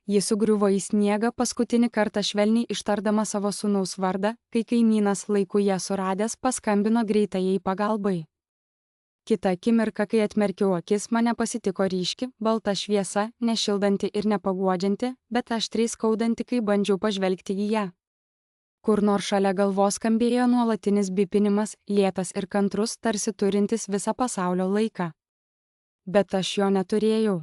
Ji sugriuvo į sniegą paskutinį kartą švelniai ištardama savo sūnaus vardą, kai kaimynas laiku ją suradęs paskambino greitajai pagalbai. Kita akimirka, kai atmerkiau akis, mane pasitiko ryški, balta šviesa, nešildanti ir nepaguodžianti, bet aštriai skaudanti, kai bandžiau pažvelgti į ją. Kur nors šalia galvos skambėjo nuolatinis bipinimas, lėtas ir kantrus, tarsi turintis visą pasaulio laiką. Bet aš jo neturėjau.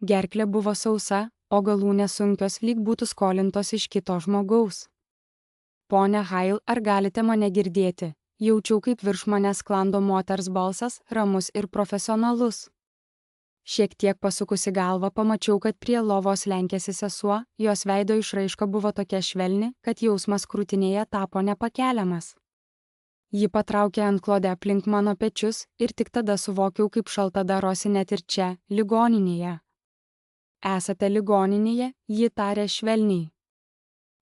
Gerklė buvo sausa, o galūnės sunkios, lyg būtų skolintos iš kito žmogaus. Pone Hail, ar galite mane girdėti? Jaučiau, kaip virš manęs sklando moters balsas, ramus ir profesionalus. Šiek tiek pasukusi galvą pamačiau, kad prie lovos lenkėsi sesuo, jos veido išraiška buvo tokia švelni, kad jausmas krūtinėje tapo nepakeliamas. Ji patraukė antklodę aplink mano pečius ir tik tada suvokiau, kaip šalta darosi net ir čia, ligoninėje. Esate ligoninėje, ji tarė švelniai.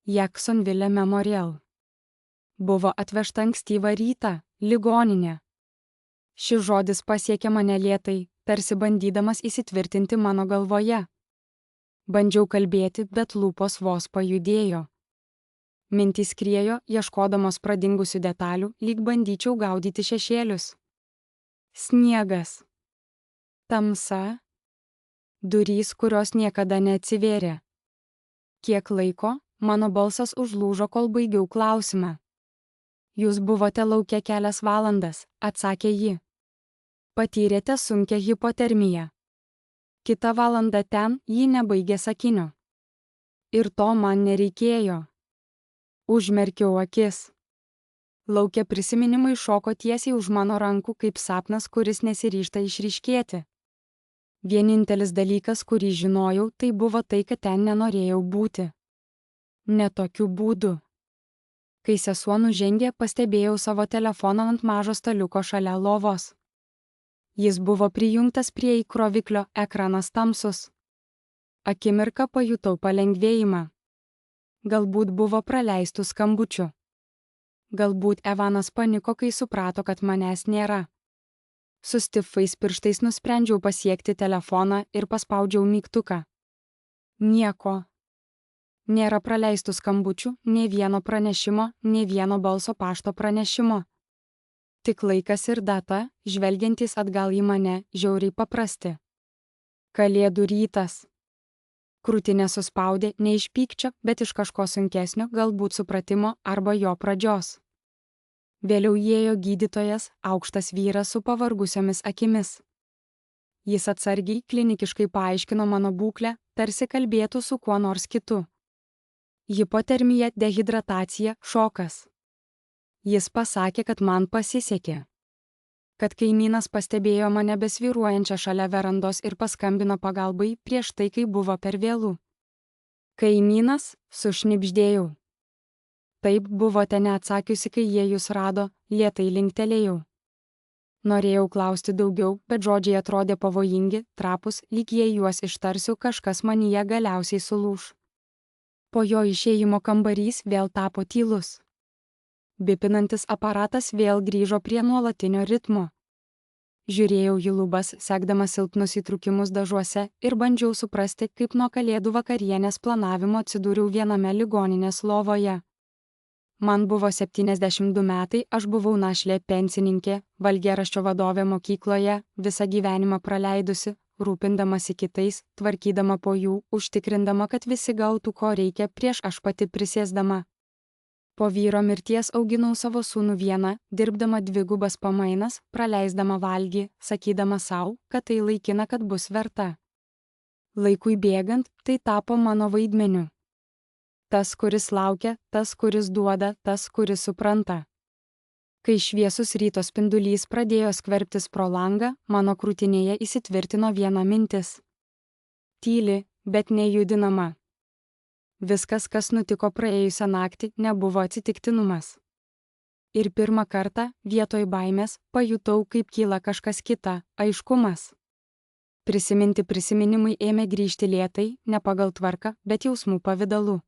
Jacksonville Memorial. Buvo atvežta ankstyvą rytą, ligoninė. Šis žodis pasiekė mane lėtai, tarsi bandydamas įsitvirtinti mano galvoje. Bandžiau kalbėti, bet lūpos vos pajudėjo. Mintys skriejo, ieškodamos pradingusių detalių, lyg bandyčiau gaudyti šešėlius. Sniegas. Tamsa. Durys, kurios niekada neatsivėrė. Kiek laiko, mano balsas užlūžo, kol baigiau klausimą. Jūs buvote lauke kelias valandas, atsakė ji. Patyrėte sunkią hipotermiją. Kita valanda ten, ji nebaigė sakinio. Ir to man nereikėjo. Užmerkiau akis. Lauke prisiminimai šoko tiesiai už mano rankų kaip sapnas, kuris nesiryžta išryškėti. Vienintelis dalykas, kurį žinojau, tai buvo tai, kad ten nenorėjau būti. Ne tokiu būdu. Kai sesuo nužengė, pastebėjau savo telefoną ant mažo staliuko šalia lovos. Jis buvo prijungtas prie įkroviklio, ekranas tamsus. Akimirką pajutau palengvėjimą. Galbūt buvo praleistų skambučių. Galbūt Evanas paniko, kai suprato, kad manęs nėra. Su stifais pirštais nusprendžiau pasiekti telefoną ir paspaudžiau mygtuką. Nieko. Nėra praleistų skambučių, nė vieno pranešimo, nė vieno balso pašto pranešimo. Tik laikas ir data, žvelgiantys atgal į mane, žiauriai paprasti. Kalėdų rytas. Krūtinė suspaudė ne iš pykčio, bet iš kažko sunkesnio, galbūt supratimo arba jo pradžios. Vėliau įėjo gydytojas, aukštas vyras su pavargusiomis akimis. Jis atsargiai, klinikiškai paaiškino mano būklę, tarsi kalbėtų su kuo nors kitu. Hipotermija, dehidratacija, šokas. Jis pasakė, kad man pasisekė. Kad kaimynas pastebėjo mane besvyruojančią šalia verandos ir paskambino pagalbai prieš tai, kai buvo per vėlų. Kaimynas, sušnibždėjau. Taip, buvote neatsakiusi, kai jie jūs rado, lėtai linktelėjau. Norėjau klausti daugiau, bet žodžiai atrodė pavojingi, trapus, lyg jei juos ištarsiu, kažkas manyje galiausiai sulūš. Po jo išėjimo kambarys vėl tapo tylus. Bipinantis aparatas vėl grįžo prie nuolatinio ritmo. Žiūrėjau į lubas, sekdamas silpnus įtrūkimus dažuose ir bandžiau suprasti, kaip nuo kalėdų vakarienės planavimo atsidūriau viename ligoninės lovoje. Man buvo 72 metai, aš buvau našlė pensininkė, valgiaraščio vadovė mokykloje, visą gyvenimą praleidusi, rūpindamasi kitais, tvarkydama po jų, užtikrindama, kad visi gautų, ko reikia prieš aš pati prisėsdama. Po vyro mirties auginau savo sūnų vieną, dirbdama dvigubas pamainas, praleisdama valgį, sakydama sau, kad tai laikina, kad bus verta. Laikui bėgant, tai tapo mano vaidmeniu. Tas, kuris laukia, tas, kuris duoda, tas, kuris supranta. Kai šviesus ryto spindulys pradėjo skverbtis pro langą, mano krūtinėje įsitvirtino viena mintis. Tyli, bet nejudinama. Viskas, kas nutiko praėjusią naktį, nebuvo atsitiktinumas. Ir pirmą kartą, vietoj baimės, pajutau, kaip kyla kažkas kita - aiškumas. Prisiminti prisiminimai ėmė grįžti lėtai, ne pagal tvarką, bet jausmų pavidalu.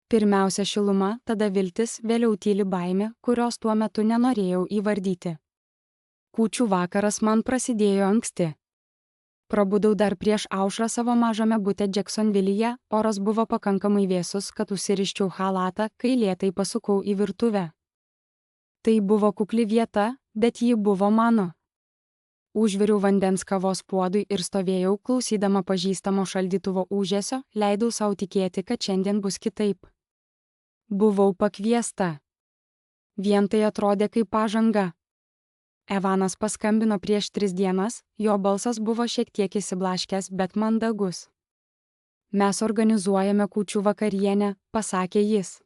Pirmiausia šiluma, tada viltis, vėliau tyli baimė, kurios tuo metu nenorėjau įvardyti. Kūčių vakaras man prasidėjo anksti. Prabudau dar prieš aušrą savo mažame bute Jacksonville'yje, oras buvo pakankamai vėsus, kad užsiriščiau chalatą, kai lėtai pasukau į virtuvę. Tai buvo kukli vieta, bet ji buvo mano. Užviriau vandens kavos puodui ir stovėjau, klausydama pažįstamo šaldytuvo ūžesio, leidau savo tikėti, kad šiandien bus kitaip. Buvau pakviesta. Vien tai atrodė kaip pažanga. Evanas paskambino prieš 3 dienas, jo balsas buvo šiek tiek įsiblaškęs, bet mandagus. Mes organizuojame kūčių vakarienę, pasakė jis.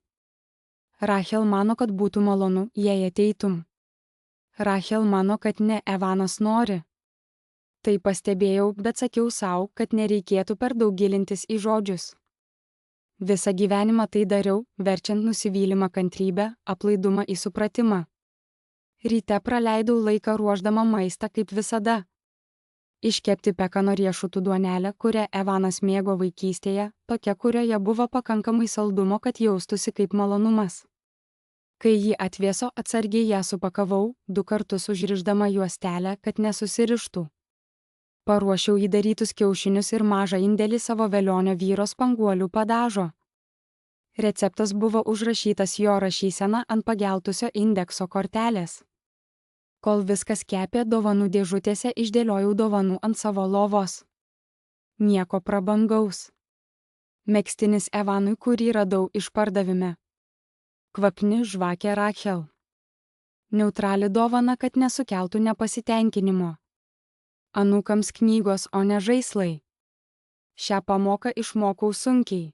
Rachel mano, kad būtų malonu, jei ateitum. Rachel mano, kad ne Evanas nori. Tai pastebėjau, bet sakiau savo, kad nereikėtų per daug gilintis į žodžius. Visą gyvenimą tai dariau, verčiant nusivylimą kantrybę, aplaidumą į supratimą. Ryte praleidau laiką ruošdama maistą kaip visada. Iškepti pekano riešutų duonelę, kurią Evanas mėgo vaikystėje, tokia, kurioje buvo pakankamai saldumo, kad jaustųsi kaip malonumas. Kai jį atvėso, atsargiai ją supakavau, 2 kartus užrišdama juostelę, kad nesusirištų. Paruošiau įdarytus kiaušinius ir mažą indelį savo velionio vyro spanguolių padažo. Receptas buvo užrašytas jo rašysena ant pageltusio indekso kortelės. Kol viskas kepė, dovanų dėžutėse išdėliojau dovanų ant savo lovos. Nieko prabangaus. Megztinis Evanui, kurį radau išpardavime. Kvapni žvakė Rachel. Neutrali dovana, kad nesukeltų nepasitenkinimo. Anūkams knygos, o ne žaislai. Šią pamoką išmokau sunkiai.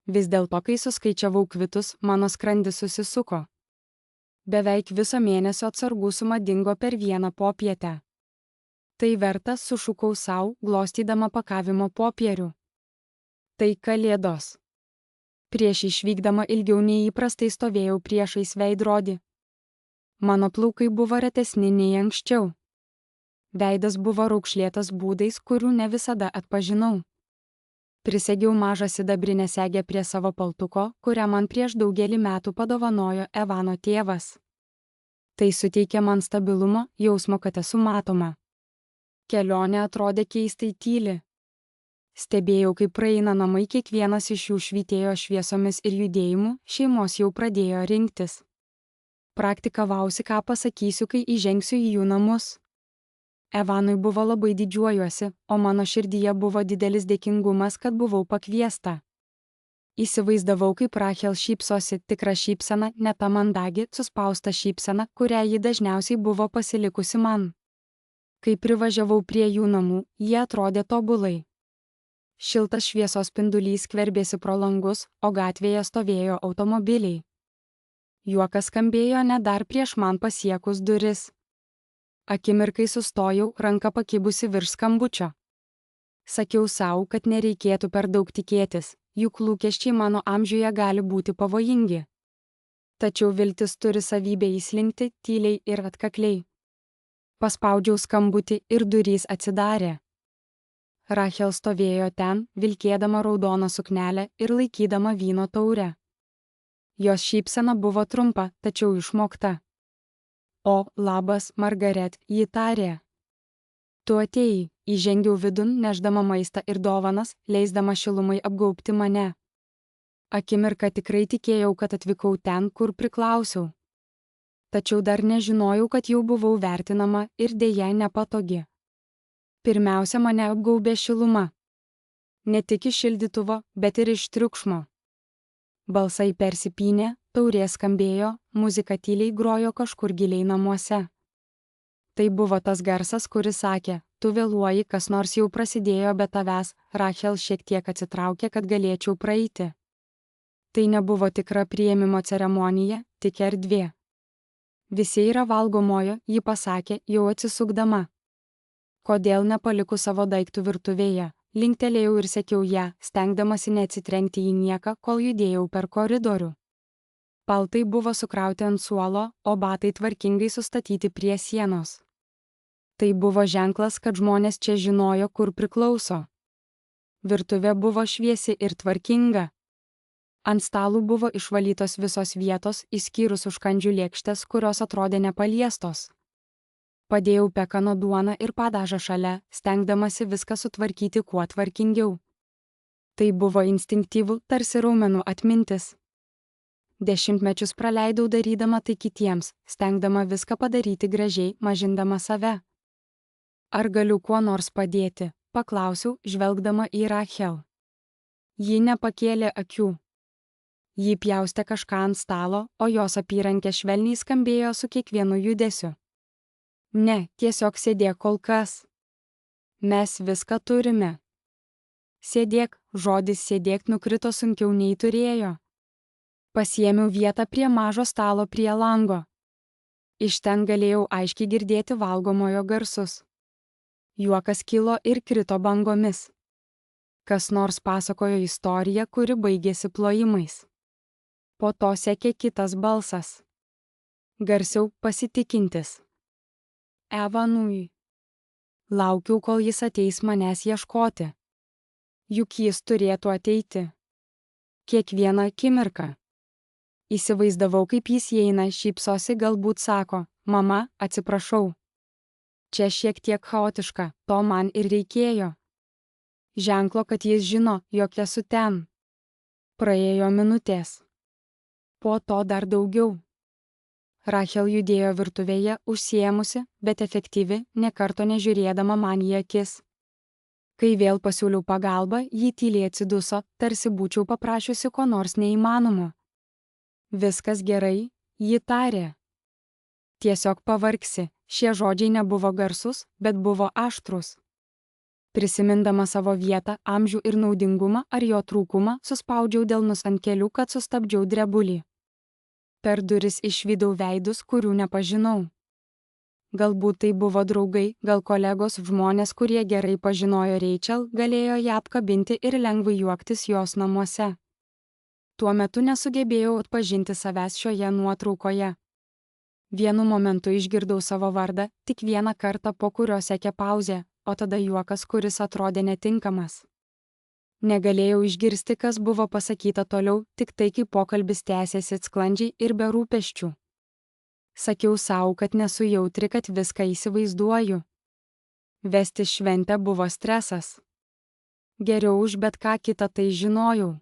Vis dėlto, kai suskaičiavau kvitus, mano skrandis susisuko. Beveik viso mėnesio atsargų suma dingo per vieną popietę. Tai verta, sušukau sau, glostydama pakavimo popierių. Tai kalėdos. Prieš išvykdama ilgiau nei įprastai stovėjau priešais veidrodį. Mano plaukai buvo retesni nei anksčiau. Veidas buvo raukšlėtas būdais, kurių ne visada atpažinau. Prisegiau mažą sidabrinę segę prie savo paltuko, kurią man prieš daugelį metų padovanojo Evano tėvas. Tai suteikė man stabilumo, jausmo, kad esu matoma. Kelionė atrodė keistai tyli. Stebėjau, kaip praeina namai, kiekvienas iš jų švytėjo šviesomis ir judėjimu, šeimos jau pradėjo rinktis. Praktikavausi, ką pasakysiu, kai įžengsiu į jų namus. Evanui buvo labai didžiuojuosi, o mano širdyje buvo didelis dėkingumas, kad buvau pakviesta. Įsivaizdavau, kaip Rachel šypsosi, tikra šypsena, ne ta mandagi, suspausta šypsena, kurią ji dažniausiai buvo pasilikusi man. Kai privažiavau prie jų namų, jie atrodė tobulai. Šiltas šviesos spindulys skverbėsi pro langus, o gatvėje stovėjo automobiliai. Juokas skambėjo ne dar prieš man pasiekus duris. Akimirkai sustojau, ranka pakibusi virš skambučio. Sakiau savo, kad nereikėtų per daug tikėtis, juk lūkesčiai mano amžiuje gali būti pavojingi. Tačiau viltis turi savybę įslinkti tyliai ir atkakliai. Paspaudžiau skambutį ir durys atsidarė. Rachel stovėjo ten, vilkėdama raudoną suknelę ir laikydama vyno taurę. Jos šypsena buvo trumpa, tačiau išmokta. O, labas, Margaret, ji tarė. Tu atėjai, įžengiau vidun, nešdama maistą ir dovanas, leisdama šilumai apgaubti mane. Akimirką tikrai tikėjau, kad atvykau ten, kur priklausiau. Tačiau dar nežinojau, kad jau buvau vertinama ir dėja nepatogi. Pirmiausia, mane apgaubė šiluma. Ne tik iš šildytuvo, bet ir iš triukšmo. Balsai persipynė, taurė skambėjo, muzika tyliai grojo kažkur giliai namuose. Tai buvo tas garsas, kuris sakė, tu vėluoji, kas nors jau prasidėjo be tavęs, Rachel šiek tiek atsitraukė, kad galėčiau praeiti. Tai nebuvo tikra priėmimo ceremonija, tik erdvė. Visi yra valgomojo, ji pasakė, jau atsisukdama. Kodėl nepaliku savo daiktų virtuvėje? Linktelėjau ir sekiau ją, stengdamasi neatsitrenkti į nieką, kol judėjau per koridorių. Paltai buvo sukrauti ant suolo, o batai tvarkingai sustatyti prie sienos. Tai buvo ženklas, kad žmonės čia žinojo, kur priklauso. Virtuvė buvo šviesi ir tvarkinga. Ant stalų buvo išvalytos visos vietos, išskyrus užkandžių lėkštės, kurios atrodė nepaliestos. Padėjau pekano duoną ir padažą šalia, stengdamasi viską sutvarkyti kuo tvarkingiau. Tai buvo instinktyvu, tarsi raumenų atmintis. 10 metus praleidau darydama tai kitiems, stengdama viską padaryti gražiai, mažindama save. Ar galiu kuo nors padėti? Paklausiau, žvelgdama į Rachel. Ji nepakėlė akių. Ji pjaustė kažką ant stalo, o jos apyrankė švelniai skambėjo su kiekvienu judesiu. Ne, tiesiog sėdėk kol kas. Mes viską turime. Sėdėk, žodis sėdėk nukrito sunkiau nei turėjo. Pasiėmiau vietą prie mažo stalo prie lango. Iš ten galėjau aiškiai girdėti valgomojo garsus. Juokas kilo ir krito bangomis. Kas nors pasakojo istoriją, kuri baigėsi plojimais. Po to sekė kitas balsas. Garsiau pasitikintis. Evanui. Laukiau, kol jis ateis manęs ieškoti. Juk jis turėtų ateiti. Kiekvieną akimirką. Įsivaizdavau, kaip jis įeina, šypsosi, galbūt sako, mama, atsiprašau. Čia šiek tiek chaotiška, to man ir reikėjo. Ženklo, kad jis žino, jog esu ten. Praėjo minutės. Po to dar daugiau. Rachel judėjo virtuvėje, užsiėmusi, bet efektyvi, nė karto nežiūrėdama man į akis. Kai vėl pasiūliau pagalbą, ji tyliai atsiduso, tarsi būčiau paprašiusi ko nors neįmanomo. Viskas gerai, ji tarė. Tiesiog pavargsi, šie žodžiai nebuvo garsus, bet buvo aštrus. Prisimindama savo vietą, amžių ir naudingumą ar jo trūkumą, suspaudžiau delnus ant kelių, kad sustabdžiau drebulį. Per duris išvydau veidus, kurių nepažinau. Galbūt tai buvo draugai, gal kolegos, žmonės, kurie gerai pažinojo Rachel, galėjo ją apkabinti ir lengvai juoktis jos namuose. Tuo metu nesugebėjau atpažinti savęs šioje nuotraukoje. Vienu momentu išgirdau savo vardą, tik vieną kartą, po kurio sekė pauzė, o tada juokas, kuris atrodė netinkamas. Negalėjau išgirsti, kas buvo pasakyta toliau, tik tai, kaip pokalbis tęsėsi sklandžiai ir be rūpesčių. Sakiau savo, kad nesu jautri, kad viską įsivaizduoju. Vesti šventę buvo stresas. Geriau už bet ką kitą tai žinojau.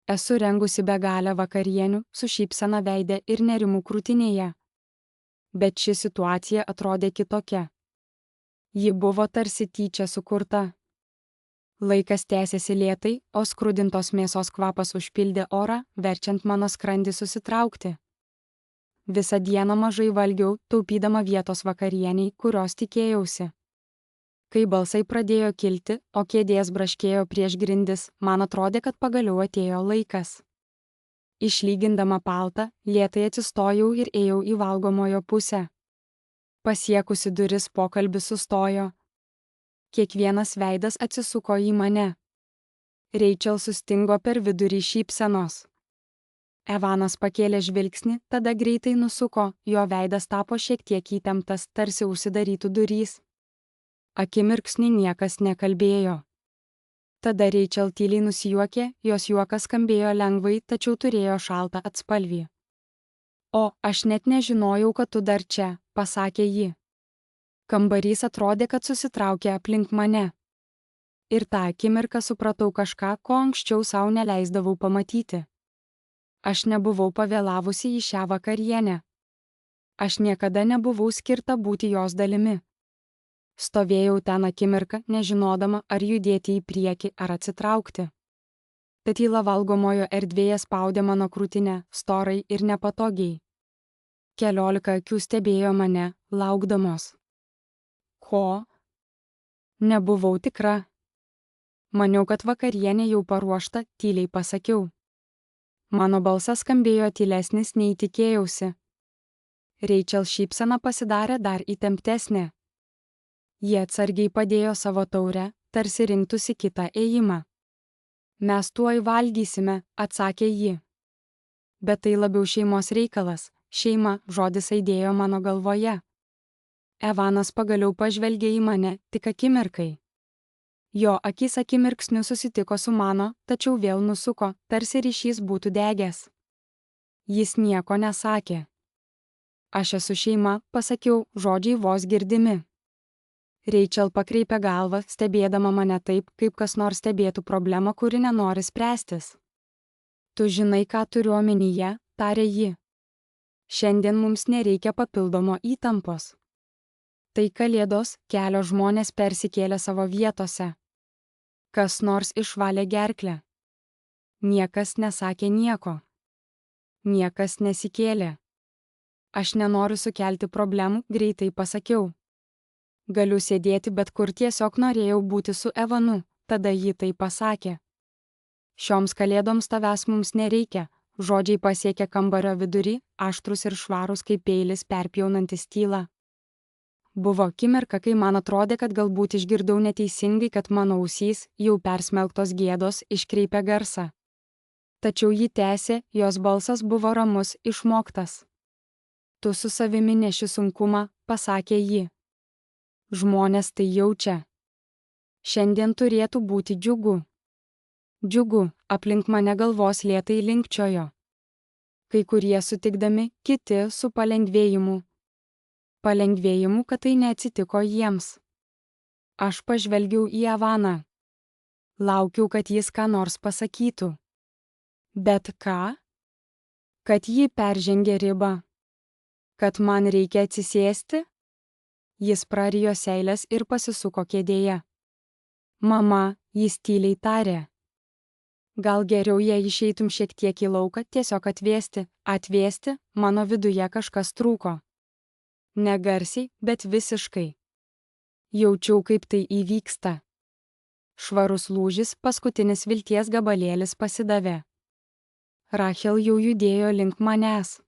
Esu rengusi begalę vakarienių, su šypsena veide ir nerimu krūtinėje. Bet ši situacija atrodė kitokia. Ji buvo tarsi tyčia sukurta. Laikas tęsėsi lėtai, o skrudintos mėsos kvapas užpildė orą, verčiant mano skrandį susitraukti. Visą dieną mažai valgiau, taupydama vietos vakarieniai, kurios tikėjausi. Kai balsai pradėjo kilti, o kėdės braškėjo prieš grindis, man atrodė, kad pagaliau atėjo laikas. Išlygindama paltą, lėtai atsistojau ir ėjau į valgomojo pusę. Pasiekusi duris, pokalbis sustojo. Kiekvienas veidas atsisuko į mane. Rachel sustingo per vidurį šypsenos. Evanas pakėlė žvilgsnį, tada greitai nusuko, jo veidas tapo šiek tiek įtemptas, tarsi užsidarytų durys. Akimirksnį niekas nekalbėjo. Tada Rachel tyliai nusijuokė, jos juokas skambėjo lengvai, tačiau turėjo šaltą atspalvį. O, aš net nežinojau, kad tu dar čia, pasakė ji. Kambarys atrodė, kad susitraukė aplink mane. Ir tą akimirką supratau kažką, ko anksčiau savo neleisdavau pamatyti. Aš nebuvau pavėlavusi į šią vakarienę. Aš niekada nebuvau skirta būti jos dalimi. Stovėjau ten akimirką, nežinodama, ar judėti į priekį ar atsitraukti. Tyla valgomojo erdvėje spaudė mano krūtinę, storai ir nepatogiai. 14 akių stebėjo mane, laukdamos. Ko? Nebuvau tikra. Maniau, kad vakarienė jau paruošta, tyliai pasakiau. Mano balsas skambėjo tylesnis nei tikėjausi. Rachel šypsena pasidarė dar įtemptesnė. Jie atsargiai padėjo savo taurę, tarsi rinktųsi kitą ėjimą. Mes tuoj valgysime, atsakė ji. Bet tai labiau šeimos reikalas, šeima, žodis aidėjo mano galvoje. Evanas pagaliau pažvelgė į mane, tik akimirkai. Jo akis akimirksniu susitiko su mano, tačiau vėl nusuko, tarsi ryšys būtų degęs. Jis nieko nesakė. Aš esu šeima, pasakiau, žodžiai vos girdimi. Rachel pakreipė galvą, stebėdama mane taip, kaip kas nors stebėtų problemą, kuri nenori spręstis. Tu žinai, ką turiu omenyje, tarė ji. Šiandien mums nereikia papildomo įtampos. Tai kalėdos, kelios žmonės persikėlė savo vietose. Kas nors išvalė gerklę. Niekas nesakė nieko. Niekas nesikėlė. Aš nenoriu sukelti problemų, greitai pasakiau. Galiu sėdėti bet kur, tiesiog norėjau būti su Evanu, tada ji tai pasakė. Šioms kalėdoms tavęs mums nereikia, žodžiai pasiekė kambario vidurį, aštrus ir švarus kaip peilis perpjaunantis tylą. Buvo akimirka, kai man atrodė, kad galbūt išgirdau neteisingai, kad mano ausys, jau persmelktos gėdos, iškreipė garsą. Tačiau ji tęsė, jos balsas buvo ramus, išmoktas. Tu su savimi neši sunkumą, pasakė ji. Žmonės tai jaučia. Šiandien turėtų būti džiugu. Džiugu, aplink mane galvos lėtai linkčiojo. Kai kurie sutikdami, kiti su palengvėjimu. Palengvėjimu, kad tai neatsitiko jiems. Aš pažvelgiau į Evaną. Laukiau, kad jis ką nors pasakytų. Bet ką? Kad ji peržengė ribą. Kad man reikia atsisėsti? Jis prarijo seilės ir pasisuko kėdėje. Mama, jis tyliai tarė. Gal geriau, jei išeitum šiek tiek į lauką, tiesiog atvėsti, mano viduje kažkas trūko. Negarsiai, bet visiškai. Jaučiau, kaip tai įvyksta. Švarus lūžis, paskutinis vilties gabalėlis pasidavė. Rachel jau judėjo link manęs.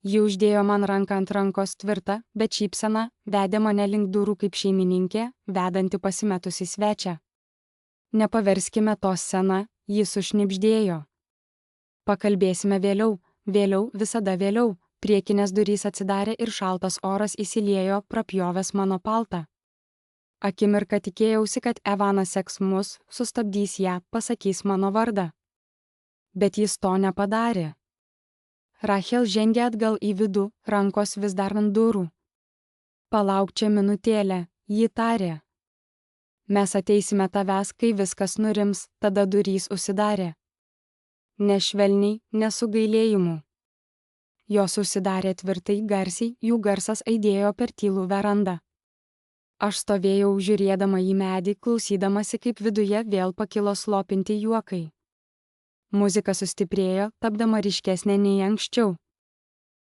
Ji uždėjo man ranką ant rankos tvirtą, bet šypsena vedė mane link durų kaip šeimininkė, vedanti pasimetusi svečią. Nepaverskime to scena, ji sušnibždėjo. Pakalbėsime vėliau, visada vėliau. Priekinės durys atsidarė ir šaltas oras įsiliejo, prapjovęs mano paltą. Akimirką tikėjausi, kad Evanas seks mus, sustabdys ją, pasakys mano vardą. Bet jis to nepadarė. Rachel žengė atgal į vidų, rankos vis dar ant durų. Palauk čia minutėlę, ji tarė. Mes ateisime tavęs, kai viskas nurims, tada durys užsidarė. Nešvelniai, nesugailėjimu. Jos užsidarė tvirtai, garsiai, jų garsas aidėjo per tylų verandą. Aš stovėjau žiūrėdama į medį, klausydamasi, kaip viduje vėl pakilo slopinti juokai. Muzika sustiprėjo, tapdama ryškesnė nei anksčiau.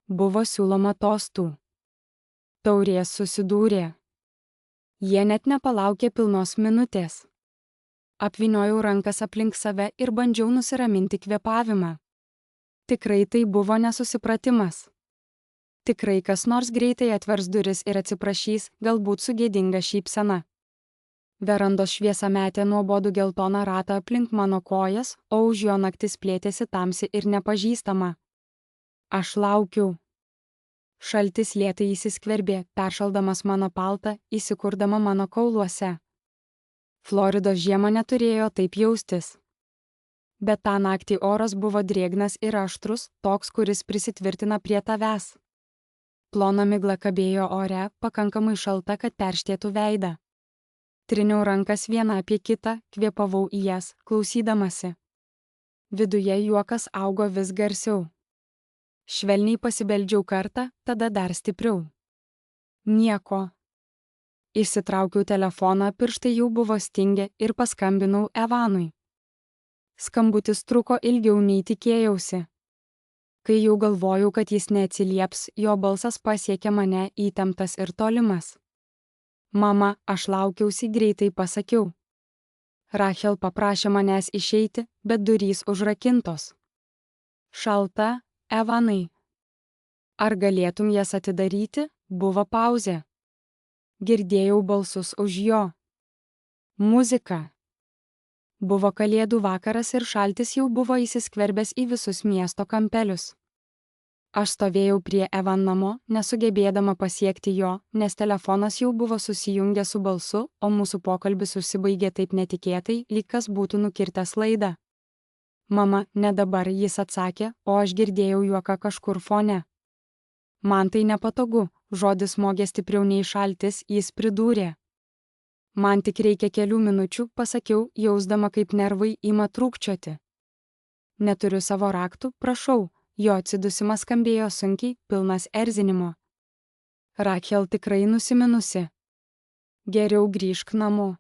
Buvo siūloma tostų. Taurės susidūrė. Jie net nepalaukė pilnos minutės. Apvyniojau rankas aplink save ir bandžiau nusiraminti kvėpavimą. Tikrai tai buvo nesusipratimas. Tikrai kas nors greitai atvers duris ir atsiprašys, galbūt su gėdinga šypsena. Verandos šviesa metė nuobodų geltoną ratą aplink mano kojas, o už jo naktis plėtėsi tamsi ir nepažįstama. Aš laukiau. Šaltis lėtai įsiskverbė, peršaldamas mano paltą, įsikurdama mano kauluose. Floridos žiema neturėjo taip jaustis. Bet tą naktį oras buvo drėgnas ir aštrus, toks, kuris prisitvirtina prie tavęs. Plona migla kabėjo ore, pakankamai šalta, kad perštėtų veidą. Triniau rankas vieną apie kitą, kvėpavau į jas, klausydamasi. Viduje juokas augo vis garsiau. Švelniai pasibeldžiau kartą, tada dar stipriau. Nieko. Išsitraukiau telefoną, pirštai jau buvo stingę ir paskambinau Evanui. Skambutis truko ilgiau nei tikėjausi. Kai jau galvojau, kad jis neatsilieps, jo balsas pasiekė mane įtemptas ir tolimas. Mama, aš laukiausi, greitai pasakiau. Rachel paprašė manęs išeiti, bet durys užrakintos. Šalta, Evanai. Ar galėtum jas atidaryti? Buvo pauzė. Girdėjau balsus už jo. Muzika. Buvo kalėdų vakaras ir šaltis jau buvo įsiskverbęs į visus miesto kampelius. Aš stovėjau prie Evan namo, nesugebėdama pasiekti jo, nes telefonas jau buvo susijungęs su balsu, o mūsų pokalbis užsibaigė taip netikėtai, lyg kas būtų nukirtęs laidą. Mama, ne dabar, jis atsakė, o aš girdėjau juoką kažkur fone. Man tai nepatogu, žodis smogė stipriau nei šaltis, jis pridūrė. Man tik reikia kelių minučių, pasakiau, jausdama kaip nervai ima trūkčioti. Neturiu savo raktų, prašau, jo atsidusimas skambėjo sunkiai, pilnas erzinimo. Rachel tikrai nusiminusi. Geriau grįžk namo.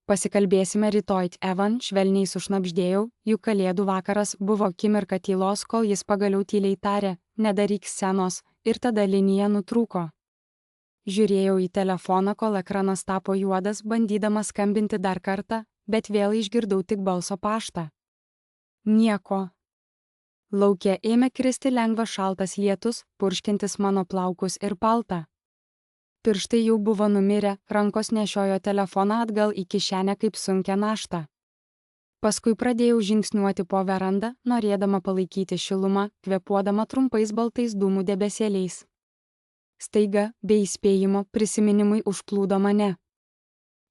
Pasikalbėsime rytoj, Evan, švelniai sušnabždėjau, juk kalėdų vakaras buvo akimirka tylos, kol jis pagaliau tyliai tarė, nedaryk scenos, ir tada linija nutrūko. Žiūrėjau į telefoną, kol ekranas tapo juodas, bandydamas skambinti dar kartą, bet vėl išgirdau tik balso paštą. Nieko. Lauke ėmė kristi lengvas šaltas lietus, purškintis mano plaukus ir paltą. Pirštai jau buvo numirę, rankos nešiojo telefoną atgal į kišenę kaip sunkią naštą. Paskui pradėjau žingsniuoti po verandą, norėdama palaikyti šilumą, kvėpuodama trumpais baltais dūmų debesėliais. Staiga, be įspėjimo, prisiminimai užplūdo mane.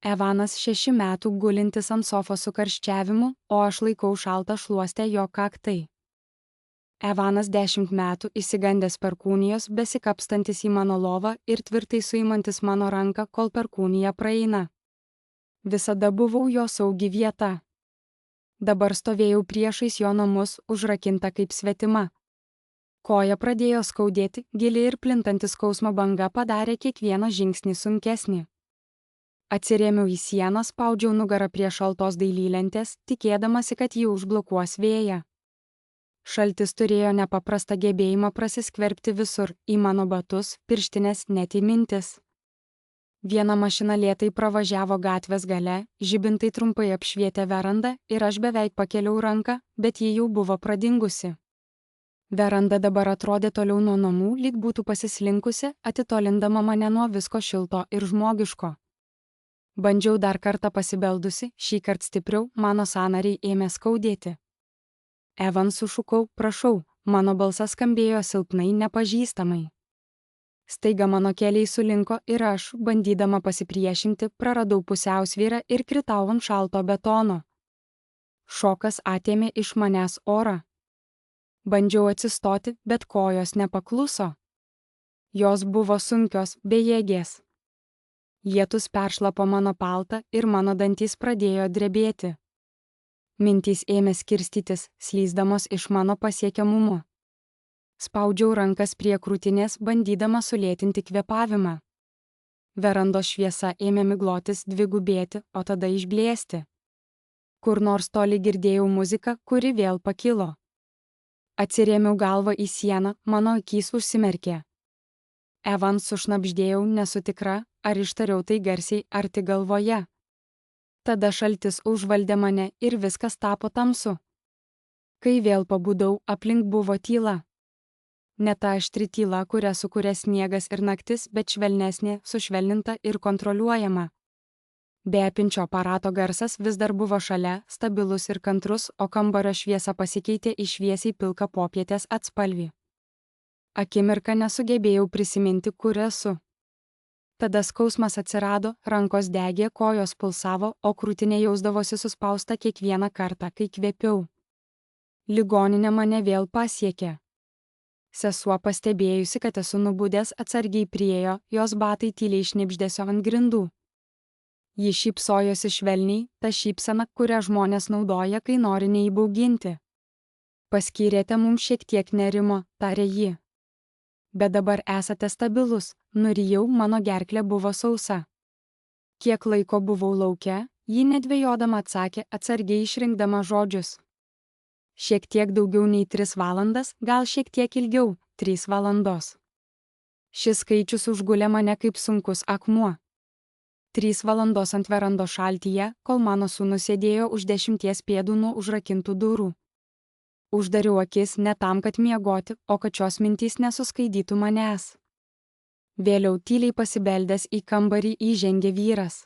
Evanas 6 metų gulintis ant sofos su karščiavimu, o aš laikau šaltą šluostę jo kaktai. Evanas 10 metų įsigandęs perkūnijos, besikapstantis į mano lovą ir tvirtai suimantis mano ranką, kol perkūnija praeina. Visada buvau jo saugi vieta. Dabar stovėjau priešais jo namus, užrakinta kaip svetima. Koja pradėjo skaudėti, gili ir plintanti skausmo banga padarė kiekvieną žingsnį sunkesnį. Atsirėmiau į sieną, spaudžiau nugarą prie šaltos dailylentės, tikėdamasi, kad ji užblokuos vėją. Šaltis turėjo nepaprastą gebėjimą prasiskverbti visur, į mano batus, pirštinės, net į mintis. Viena mašina lėtai pravažiavo gatvės gale, žibintai trumpai apšvietė verandą ir aš beveik pakėliau ranką, bet ji jau buvo pradingusi. Veranda dabar atrodė toliau nuo namų, lyg būtų pasislinkusi, atitolindama mane nuo visko šilto ir žmogiško. Bandžiau dar kartą pasibeldusi, šįkart stipriau, mano sąnariai ėmė skaudėti. Evan, sušukau, prašau, mano balsas skambėjo silpnai, nepažįstamai. Staiga mano keliai sulinko ir aš, bandydama pasipriešinti, praradau pusiausvyrą ir kritau ant šalto betono. Šokas atėmė iš manęs orą. Bandžiau atsistoti, bet kojos nepakluso. Jos buvo sunkios, bejėgės. Lietus peršlapo mano paltą ir mano dantys pradėjo drebėti. Mintys ėmė skirstytis, slysdamos iš mano pasiekiamumo. Spaudžiau rankas prie krūtinės, bandydama sulėtinti kvėpavimą. Verandos šviesa ėmė miglotis, dvigubėti, o tada išblėsti. Kur nors toli girdėjau muziką, kuri vėl pakilo. Atsirėmiau galvą į sieną, mano akys užsimerkė. Evan, sušnabždėjau, nesu tikra, ar ištariau tai garsiai, ar tik galvoje. Tada šaltis užvaldė mane ir viskas tapo tamsu. Kai vėl pabudau, aplink buvo tyla. Ne ta aštri tyla, kurią sukuria sniegas ir naktis, bet švelnesnė, sušvelninta ir kontroliuojama. Beapinčio aparato garsas vis dar buvo šalia, stabilus ir kantrus, o kambario šviesa pasikeitė į šviesiai pilką popietės atspalvį. Akimirką nesugebėjau prisiminti, kur esu. Tada skausmas atsirado, rankos degė, kojos pulsavo, o krūtinė jausdavosi suspausta kiekvieną kartą, kai kvėpiau. Ligoninė mane vėl pasiekė. Sesuo, pastebėjusi, kad esu nubudęs, atsargiai priėjo, jos batai tyliai šnibždėsio ant grindų. Ji šypsojosi švelniai, ta šypsena, kurią žmonės naudoja, kai nori neįbauginti. Paskyrėte mums šiek tiek nerimo, tarė ji. Bet dabar esate stabilus, nurijau, mano gerklė buvo sausa. Kiek laiko buvau lauke, ji nedvejodama atsakė, atsargiai išrinkdama žodžius. Šiek tiek daugiau nei 3 valandas, gal šiek tiek ilgiau, 3 valandos. Šis skaičius užgulė mane kaip sunkus akmuo. 3 valandos ant verandos šaltyje, kol mano sūnus sėdėjo už 10 pėdų nuo užrakintų durų. Uždariau akis ne tam, kad miegoti, o kad šios mintys nesuskaidytų manęs. Vėliau tyliai pasibeldęs į kambarį įžengė vyras.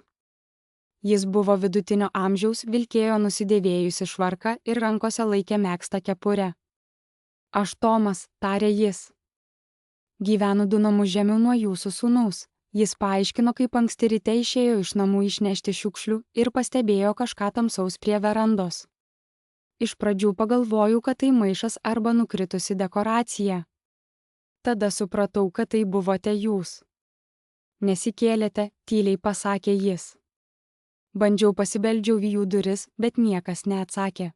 Jis buvo vidutinio amžiaus, vilkėjo nusidėvėjusi švarką ir rankose laikė megztą kepurę. Aš Tomas, tarė jis. Gyvenu 2 namus žemiau nuo jūsų sūnaus. Jis paaiškino, kaip anksti ryte išėjo iš namų išnešti šiukšlių ir pastebėjo kažką tamsaus prie verandos. Iš pradžių pagalvojau, kad tai maišas arba nukritusi dekoracija. Tada supratau, kad tai buvote jūs. Nesikėlėte, tyliai pasakė jis. Bandžiau pasibeldžiau į jų duris, bet niekas neatsakė.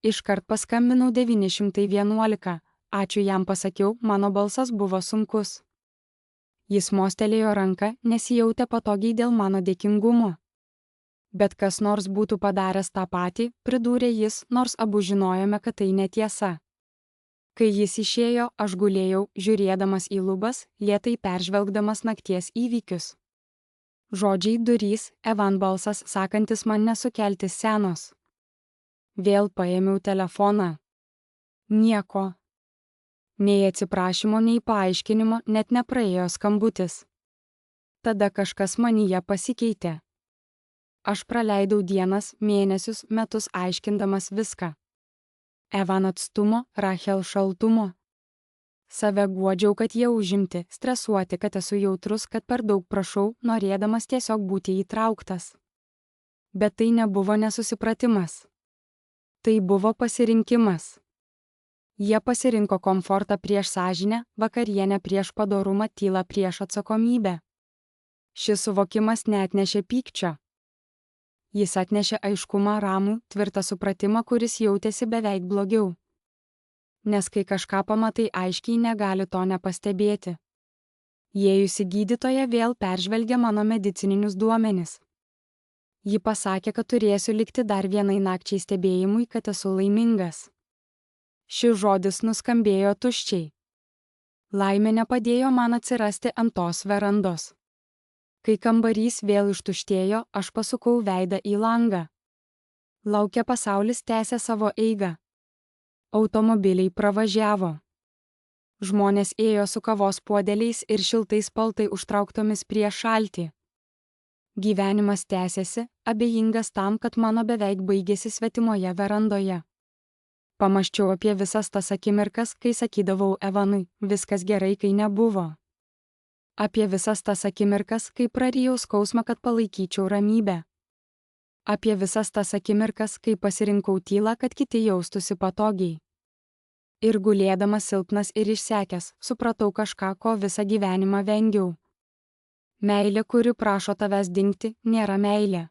Iškart paskambinau 911, ačiū jam pasakiau, mano balsas buvo sunkus. Jis mostelėjo ranką, nesijautė patogiai dėl mano dėkingumo. Bet kas nors būtų padaręs tą patį, pridūrė jis, nors abu žinojome, kad tai netiesa. Kai jis išėjo, aš gulėjau, žiūrėdamas į lubas, lėtai peržvelgdamas nakties įvykius. Žodžiai durys, Evan balsas sakantis man nesukelti senos. Vėl paėmiau telefoną. Nieko. Nei atsiprašymo, nei paaiškinimo net nepraėjo skambutis. Tada kažkas manyje pasikeitė. Aš praleidau dienas, mėnesius, metus aiškindamas viską. Evan atstumo, Rachel šaltumo. Save guodžiau, kad jie užimti, stresuoti, kad esu jautrus, kad per daug prašau, norėdamas tiesiog būti įtrauktas. Bet tai nebuvo nesusipratimas. Tai buvo pasirinkimas. Jie pasirinko komfortą prieš sąžinę, vakarienę prieš padorumą, tylą prieš atsakomybę. Šis suvokimas neatnešė pykčio. Jis atnešė aiškumą, ramų, tvirtą supratimą, kuris jautėsi beveik blogiau. Nes kai kažką pamatai aiškiai, negali to nepastebėti. Įėjusi gydytoja vėl peržvelgė mano medicininius duomenis. Ji pasakė, kad turėsiu likti dar vienai nakčiai stebėjimui, kad esu laimingas. Šis žodis nuskambėjo tuščiai. Laimė nepadėjo man atsirasti ant tos verandos. Kai kambarys vėl ištuštėjo, aš pasukau veidą į langą. Lauke pasaulis tęsė savo eigą. Automobiliai pravažiavo. Žmonės ėjo su kavos puodeliais ir šiltais paltai užtrauktomis prieš šaltį. Gyvenimas tęsėsi, abejingas tam, kad mano beveik baigėsi svetimoje verandoje. Pamąsčiau apie visas tas akimirkas, kai sakydavau Evanui, viskas gerai, kai nebuvo. Apie visas tas akimirkas, kai prarijau skausmą, kad palaikyčiau ramybę. Apie visas tas akimirkas, kai pasirinkau tylą, kad kiti jaustųsi patogiai. Ir gulėdamas silpnas ir išsekęs, supratau kažką, ko visą gyvenimą vengiau. Meilė, kuri prašo tavęs dingti, nėra meilė.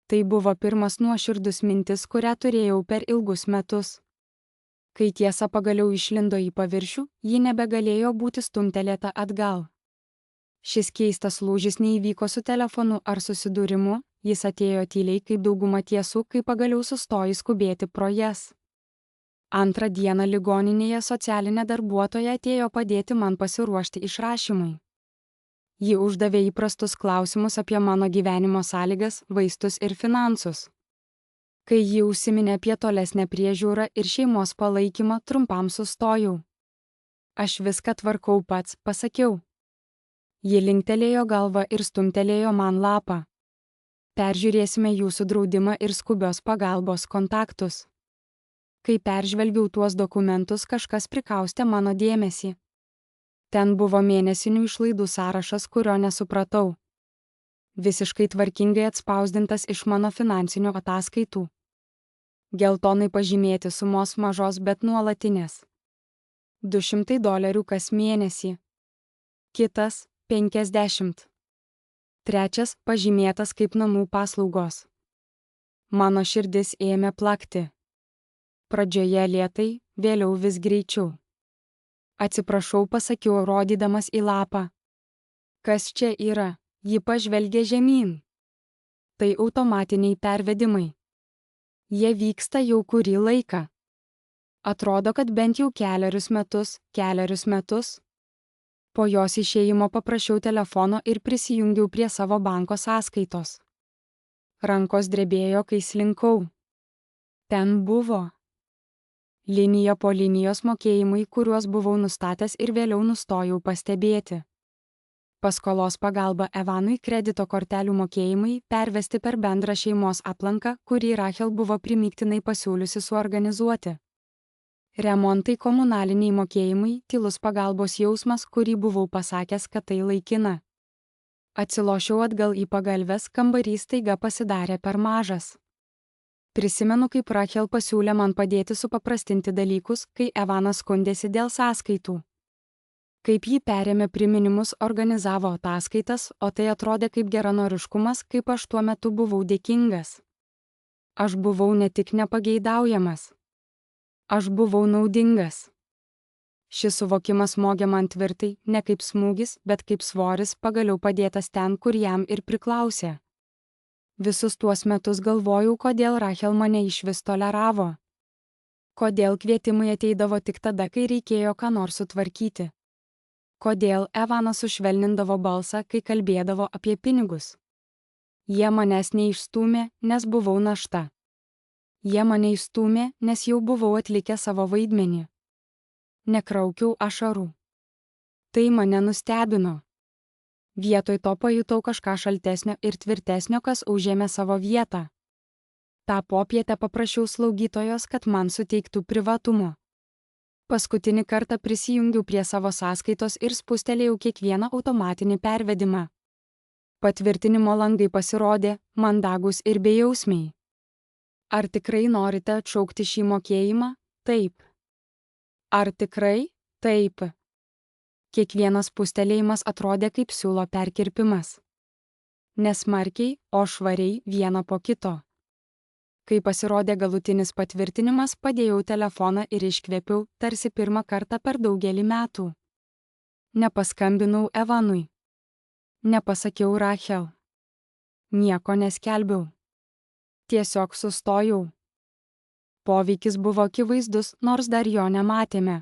Tai buvo pirmas nuoširdus mintis, kurią turėjau per ilgus metus. Kai tiesa pagaliau išlindo į paviršių, ji nebegalėjo būti stumtelėta atgal. Šis keistas lūžis neįvyko su telefonu ar susidūrimu, jis atėjo tyliai kaip dauguma tiesų, kai pagaliau sustoji skubėti pro jas. Antrą dieną ligoninėje socialinė darbuotoja atėjo padėti man pasiruošti išrašymui. Ji uždavė įprastus klausimus apie mano gyvenimo sąlygas, vaistus ir finansus. Kai ji užsiminė apie tolesnę priežiūrą ir šeimos palaikymą, trumpam sustojau. Aš viską tvarkau pats, pasakiau. Ji linktelėjo galvą ir stumtelėjo man lapą. Peržiūrėsime jūsų draudimą ir skubios pagalbos kontaktus. Kai peržvelgiau tuos dokumentus, kažkas prikaustė mano dėmesį. Ten buvo mėnesinių išlaidų sąrašas, kurio nesupratau. Visiškai tvarkingai atspausdintas iš mano finansinių ataskaitų. Geltonai pažymėti sumos mažos, bet nuolatinės. $200 kas mėnesį. Kitas – 50. Trečias – pažymėtas kaip namų paslaugos. Mano širdis ėmė plakti. Pradžioje lėtai, vėliau vis greičiau. Atsiprašau, pasakiau, rodydamas į lapą. Kas čia yra? Ji pažvelgė žemyn. Tai automatiniai pervedimai. Jie vyksta jau kurį laiką. Atrodo, kad bent jau keliarius metus. Po jos išėjimo paprašiau telefono ir prisijungiau prie savo banko sąskaitos. Rankos drebėjo, kai slinkau. Ten buvo linija po linijos mokėjimai, kuriuos buvau nustatęs ir vėliau nustojau pastebėti. Paskolos pagalba Evanui, kredito kortelių mokėjimai, pervesti per bendrą šeimos aplanką, kurį Rachel buvo primygtinai pasiūliusi suorganizuoti. Remontai, komunaliniai mokėjimai, tylus pagalbos jausmas, kurį buvau pasakęs, kad tai laikina. Atsilošiau atgal į pagalves, kambarys staiga pasidarė per mažas. Prisimenu, kaip Rachel pasiūlė man padėti supaprastinti dalykus, kai Evanas skundėsi dėl sąskaitų. Kaip ji perėmė priminimus, organizavo ataskaitas, o tai atrodė kaip geranoriškumas, kaip aš tuo metu buvau dėkingas. Aš buvau ne tik nepageidaujamas. Aš buvau naudingas. Šis suvokimas smogė man tvirtai, ne kaip smūgis, bet kaip svoris pagaliau padėtas ten, kur jam ir priklausė. Visus tuos metus galvojau, kodėl Rachel mane išvis toleravo. Kodėl kvietimai ateidavo tik tada, kai reikėjo ką nors sutvarkyti. Kodėl Evanas sušvelnindavo balsą, kai kalbėdavo apie pinigus. Jie manęs neišstūmė, nes buvau našta. Jie mane išstūmė, nes jau buvau atlikęs savo vaidmenį. Nekraukiau ašarų. Tai mane nustebino. Vietoj to pajutau kažką šaltesnio ir tvirtesnio, kas užėmė savo vietą. Ta popietę paprašiau slaugytojos, kad man suteiktų privatumo. Paskutinį kartą prisijungiau prie savo sąskaitos ir spustelėjau kiekvieną automatinį pervedimą. Patvirtinimo langai pasirodė, mandagus ir bejausmiai. Ar tikrai norite atšaukti šį mokėjimą? Taip. Ar tikrai? Taip. Kiekvienas spustelėjimas atrodė kaip siūlo perkirpimas. Nesmarkiai, o švariai vieną po kito. Kai pasirodė galutinis patvirtinimas, padėjau telefoną ir iškvėpiau, tarsi pirmą kartą per daugelį metų. Nepaskambinau Evanui. Nepasakiau Rachel. Nieko neskelbiau. Tiesiog sustojau. Poveikis buvo akivaizdus, nors dar jo nematėme.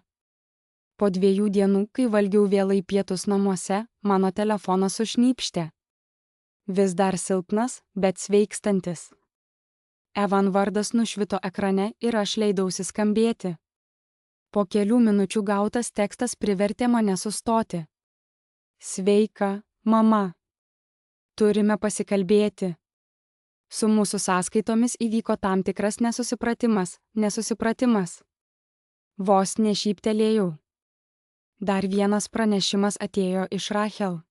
Po 2 dienų, kai valgiau vėlai pietus namuose, mano telefonas sušnypštė. Vis dar silpnas, bet sveikstantis. Evan vardas nušvito ekrane ir aš leidausi skambėti. Po kelių minučių gautas tekstas privertė mane sustoti. Sveika, mama. Turime pasikalbėti. Su mūsų sąskaitomis įvyko tam tikras nesusipratimas. Vos nešyptelėjau. Dar vienas pranešimas atėjo iš Rachel.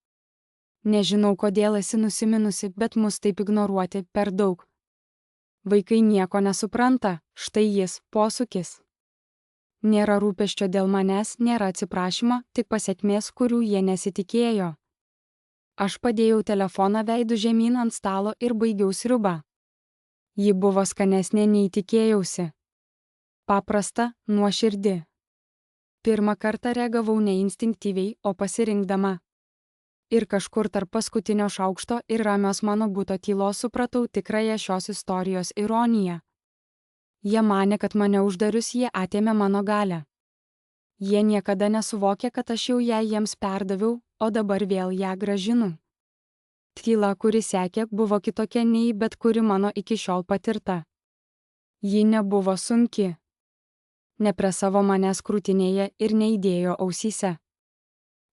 Nežinau, kodėl esi nusiminusi, bet mus taip ignoruoti per daug. Vaikai nieko nesupranta, štai jis, posūkis. Nėra rūpesčio dėl manęs, nėra atsiprašymo, tik pasekmės, kurių jie nesitikėjo. Aš padėjau telefoną veidu žemyn ant stalo ir baigiau sriubą. Ji buvo skanesnė nei tikėjausi. Paprasta, nuoširdi. Pirmą kartą reagavau ne instinktyviai, o pasirinkdama. Ir kažkur tarp paskutinio šaukšto ir ramios mano buto tylos supratau tikrąją šios istorijos ironiją. Jie manė, kad mane uždarius jie atėmė mano galią. Jie niekada nesuvokė, kad aš jau ją jiems perdaviau, o dabar vėl ją grąžinu. Tyla, kuri sekė, buvo kitokia nei bet kuri mano iki šiol patirta. Ji nebuvo sunki. Nepresavo manęs krūtinėje ir neįdėjo ausyse.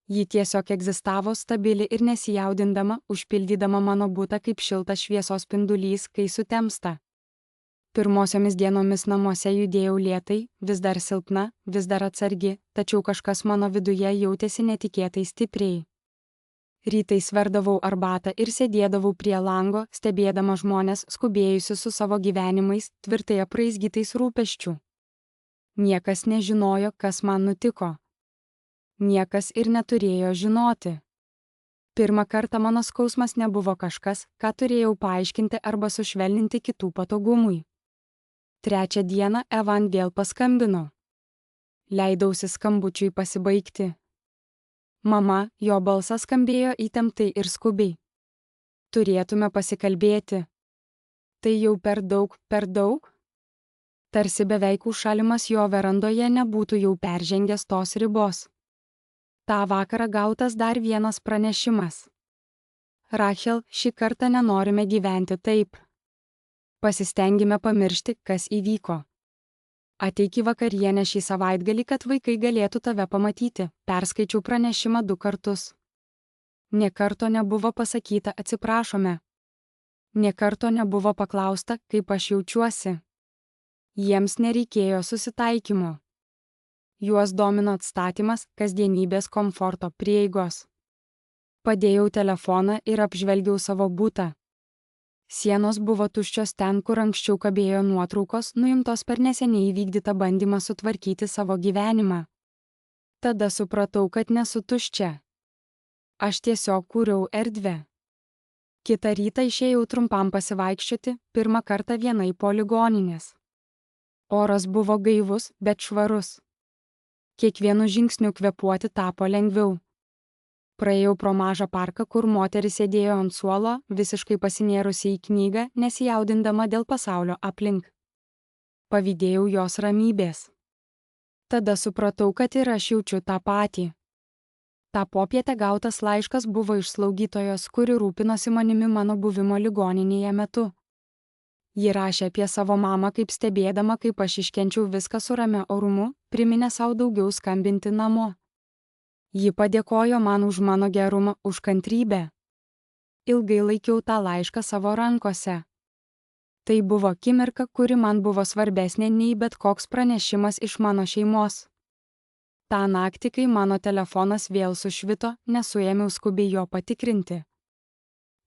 Ji tiesiog egzistavo stabili ir nesijaudindama, užpildydama mano butą kaip šiltas šviesos spindulys, kai sutemsta. Pirmosiomis dienomis namuose judėjau lėtai, vis dar silpna, vis dar atsargi, tačiau kažkas mano viduje jautėsi netikėtai stipriai. Rytais verdavau arbatą ir sėdėdavau prie lango, stebėdama žmonės skubėjusius su savo gyvenimais, tvirtai apraizgytais rūpesčių. Niekas nežinojo, kas man nutiko. Niekas ir neturėjo žinoti. Pirmą kartą mano skausmas nebuvo kažkas, ką turėjau paaiškinti arba sušvelninti kitų patogumui. 3 dieną Evan vėl paskambino. Leidausi skambučiui pasibaigti. Mama, jo balsas skambėjo įtemptai ir skubiai. Turėtume pasikalbėti. Tai jau per daug? Tarsi beveik užšalimas jo verandoje nebūtų jau peržengęs tos ribos. Ta vakarą gautas dar vienas pranešimas. Rachel, šį kartą nenorime gyventi taip. Pasistengime pamiršti, kas įvyko. Ateik į vakarienę šį savaitgalį, kad vaikai galėtų tave pamatyti. Perskaičiau pranešimą 2 kartus. Nė karto nebuvo pasakyta atsiprašome. Nė karto nebuvo paklausta, kaip aš jaučiuosi. Jiems nereikėjo susitaikymo. Juos domino atstatymas, kasdienybės komforto prieigos. Padėjau telefoną ir apžvelgiau savo butą. Sienos buvo tuščios ten, kur anksčiau kabėjo nuotraukos, nuimtos per neseniai įvykdytą bandymą sutvarkyti savo gyvenimą. Tada supratau, kad nesu tuščia. Aš tiesiog kūriau erdvę. Kitą rytą išėjau trumpam pasivaikščioti, pirmą kartą vienai po ligoninės. Oras buvo gaivus, bet švarus. Kiekvienu žingsniu kvėpuoti tapo lengviau. Praėjau pro mažą parką, kur moteris sėdėjo ant suolo, visiškai pasinėrusi į knygą, nesijaudindama dėl pasaulio aplink. Pavydėjau jos ramybės. Tada supratau, kad ir aš jaučiu tą patį. Ta popietę gautas laiškas buvo iš slaugytojos, kuri rūpinosi manimi mano buvimo ligoninėje metu. Ji rašė apie savo mamą, kaip stebėdama, kaip aš iškenčiau viską su ramia orumu, priminė savo daugiau skambinti namo. Ji padėkojo man už mano gerumą, už kantrybę. Ilgai laikiau tą laišką savo rankose. Tai buvo akimirka, kuri man buvo svarbesnė nei bet koks pranešimas iš mano šeimos. Ta naktį, kai mano telefonas vėl sušvito, nesuėmiau skubiai jo patikrinti.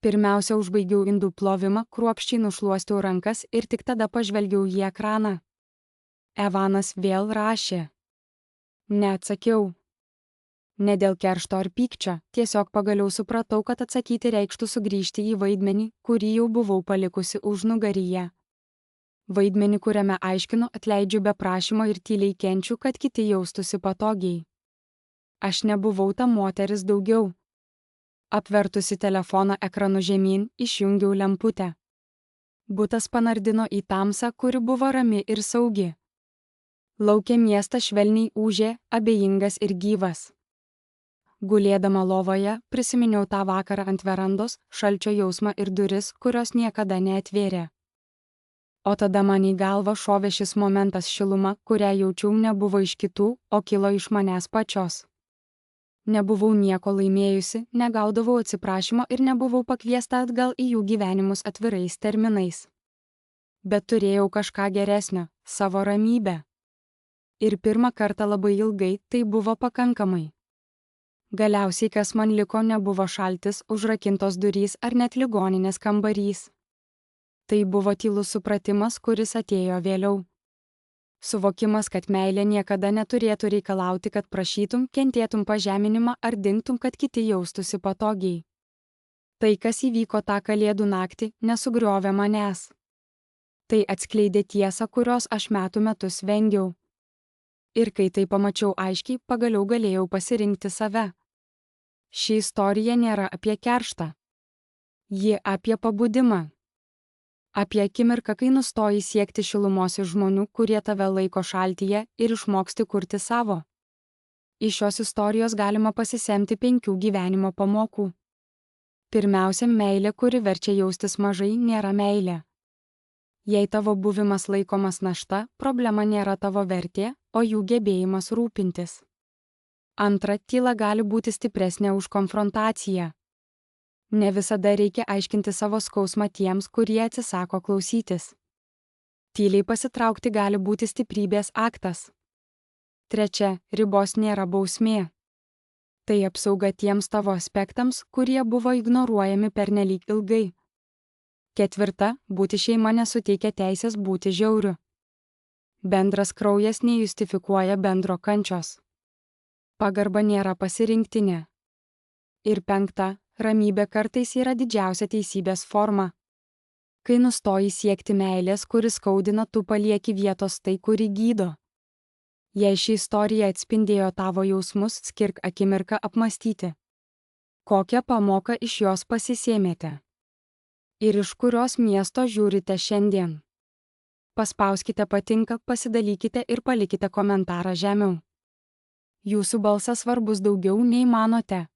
Pirmiausia, užbaigiau indų plovimą, kruopščiai nušluostiau rankas ir tik tada pažvelgiau į ekraną. Evanas vėl rašė. Neatsakiau. Ne dėl keršto ar pykčio, tiesiog pagaliau supratau, kad atsakyti reikštų sugrįžti į vaidmenį, kurį jau buvau palikusi užnugaryje. Vaidmenį, kuriame aiškinu, atleidžiu be prašymo ir tyliai kenčiu, kad kiti jaustųsi patogiai. Aš nebuvau ta moteris daugiau. Apvertusi telefoną ekranu žemyn, išjungiau lemputę. Butas panardino į tamsą, kuri buvo rami ir saugi. Lauke miestas švelniai ūžė, abejingas ir gyvas. Gulėdama lovoje, prisiminiau tą vakarą ant verandos, šalčio jausmą ir duris, kurios niekada neatvėrė. O tada man į galvą šovė šis momentas, šiluma, kurią jaučiau, nebuvo iš kitų, o kilo iš manęs pačios. Nebuvau nieko laimėjusi, negaudavau atsiprašymo ir nebuvau pakviesta atgal į jų gyvenimus atvirais terminais. Bet turėjau kažką geresnio - savo ramybę. Ir pirmą kartą labai ilgai tai buvo pakankamai. Galiausiai, kas man liko, nebuvo šaltis, užrakintos durys ar net ligoninės kambarys. Tai buvo tylus supratimas, kuris atėjo vėliau. Suvokimas, kad meilė niekada neturėtų reikalauti, kad prašytum, kentėtum pažeminimą ar dingtum, kad kiti jaustųsi patogiai. Tai, kas įvyko tą kalėdų naktį, nesugriovė manęs. Tai atskleidė tiesą, kurios aš metų metus vengiau. Ir kai tai pamačiau aiškiai, pagaliau galėjau pasirinkti save. Ši istorija nėra apie kerštą. Ji apie pabudimą. Apie akimirką, kai nustoji siekti šilumos iš žmonių, kurie tave laiko šaltyje ir išmoksti kurti savo. Iš šios istorijos galima pasisemti 5 gyvenimo pamokų. Pirmiausia, meilė, kuri verčia jaustis mažai, nėra meilė. Jei tavo buvimas laikomas našta, problema nėra tavo vertė, o jų gebėjimas rūpintis. Antra, tyla gali būti stipresnė už konfrontaciją. Ne visada reikia aiškinti savo skausmą tiems, kurie atsisako klausytis. Tyliai pasitraukti gali būti stiprybės aktas. Trečia, ribos nėra bausmė. Tai apsauga tiems tavo aspektams, kurie buvo ignoruojami pernelyg ilgai. Ketvirta, būti šeima nesuteikia teisės būti žiauriu. Bendras kraujas nejustifikuoja bendro kančios. Pagarba nėra pasirinktinė. Ir penkta, ramybė kartais yra didžiausia teisybės forma. Kai nustoji siekti meilės, kuris skaudina, tu palieki vietos tai, kuri gydo. Jei ši istorija atspindėjo tavo jausmus, skirk akimirką apmastyti. Kokią pamoką iš jos pasisėmėte? Ir iš kurios miesto žiūrite šiandien? Paspauskite patinka, pasidalykite ir palikite komentarą žemiau. Jūsų balsas svarbus daugiau nei manote.